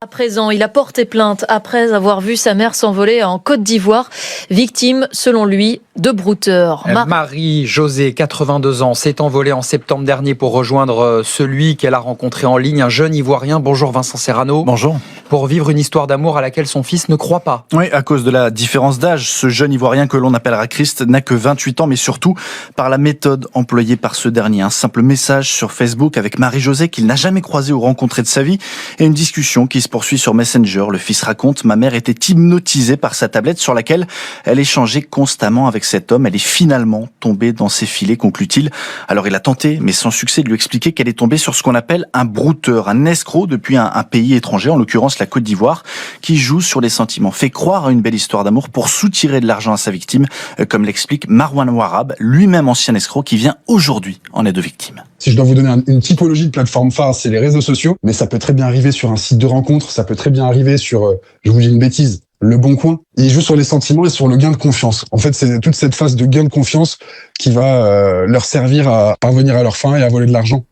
À présent, il a porté plainte après avoir vu sa mère s'envoler en Côte d'Ivoire, victime, selon lui, de brouteurs. Marie-Josée, 82 ans, s'est envolée en septembre dernier pour rejoindre celui qu'elle a rencontré en ligne, un jeune Ivoirien. Bonjour Vincent Serrano. Bonjour. Pour vivre une histoire d'amour à laquelle son fils ne croit pas. Oui, à cause de la différence d'âge, ce jeune Ivoirien que l'on appellera Christ n'a que 28 ans, mais surtout par la méthode employée par ce dernier. Un simple message sur Facebook avec Marie-Josée qu'il n'a jamais croisé ou rencontré de sa vie et une discussion qui se poursuit sur Messenger. Le fils raconte: ma mère était hypnotisée par sa tablette sur laquelle elle échangeait constamment avec cet homme. Elle est finalement tombée dans ses filets, conclut-il. Alors il a tenté, mais sans succès, de lui expliquer qu'elle est tombée sur ce qu'on appelle un brouteur, un escroc depuis un pays étranger, en l'occurrence la Côte d'Ivoire, qui joue sur les sentiments, fait croire à une belle histoire d'amour pour soutirer de l'argent à sa victime, comme l'explique Marwan Ouarab, lui-même ancien escroc, qui vient aujourd'hui en aide aux victimes. Si je dois vous donner une typologie de plateforme phare, c'est les réseaux sociaux, mais ça peut très bien arriver sur un site de rencontre, ça peut très bien arriver sur, je vous dis une bêtise, Le Bon Coin. Il joue sur les sentiments et sur le gain de confiance. En fait, c'est toute cette phase de gain de confiance qui va leur servir à parvenir à leur fin et à voler de l'argent.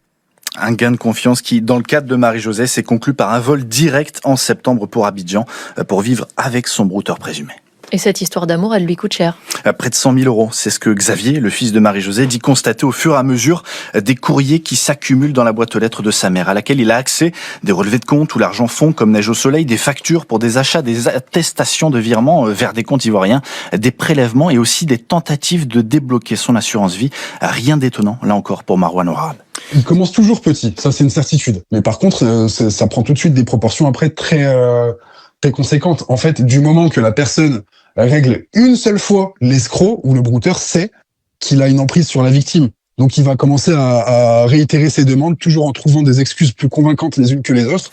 Un gain de confiance qui, dans le cadre de Marie-Josée, s'est conclu par un vol direct en septembre pour Abidjan, pour vivre avec son brouteur présumé. Et cette histoire d'amour, elle lui coûte cher. Près de 100 000 euros. C'est ce que Xavier, le fils de Marie-Josée, dit constater au fur et à mesure des courriers qui s'accumulent dans la boîte aux lettres de sa mère, à laquelle il a accès, des relevés de compte où l'argent fond comme neige au soleil, des factures pour des achats, des attestations de virement vers des comptes ivoiriens, des prélèvements et aussi des tentatives de débloquer son assurance vie. Rien d'étonnant, là encore, pour Marwan Ouarab. Il commence toujours petit, ça c'est une certitude. Mais par contre, ça prend tout de suite des proportions après très conséquentes. En fait, du moment que la personne règle une seule fois l'escroc ou le brouteur, sait qu'il a une emprise sur la victime. Donc il va commencer à réitérer ses demandes, toujours en trouvant des excuses plus convaincantes les unes que les autres.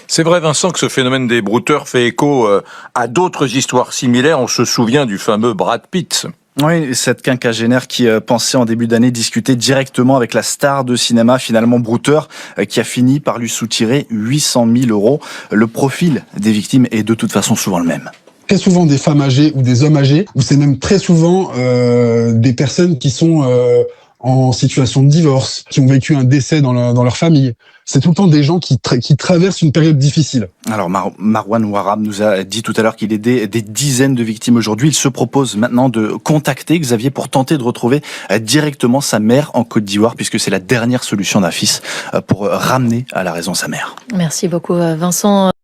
C'est vrai, Vincent, que ce phénomène des brouteurs fait écho à d'autres histoires similaires. On se souvient du fameux Brad Pitt. Oui, cette quinquagénaire qui pensait en début d'année discuter directement avec la star de cinéma, finalement brouteur, qui a fini par lui soutirer 800 000 euros. Le profil des victimes est de toute façon souvent le même. Très souvent des femmes âgées ou des hommes âgés, ou c'est même très souvent des personnes qui sont en situation de divorce, qui ont vécu un décès dans leur famille. C'est tout le temps des gens qui traversent une période difficile. Alors Marwan Ouarab nous a dit tout à l'heure qu'il aidait des dizaines de victimes aujourd'hui. Il se propose maintenant de contacter Xavier pour tenter de retrouver directement sa mère en Côte d'Ivoire, puisque c'est la dernière solution d'un fils pour ramener à la raison sa mère. Merci beaucoup Vincent.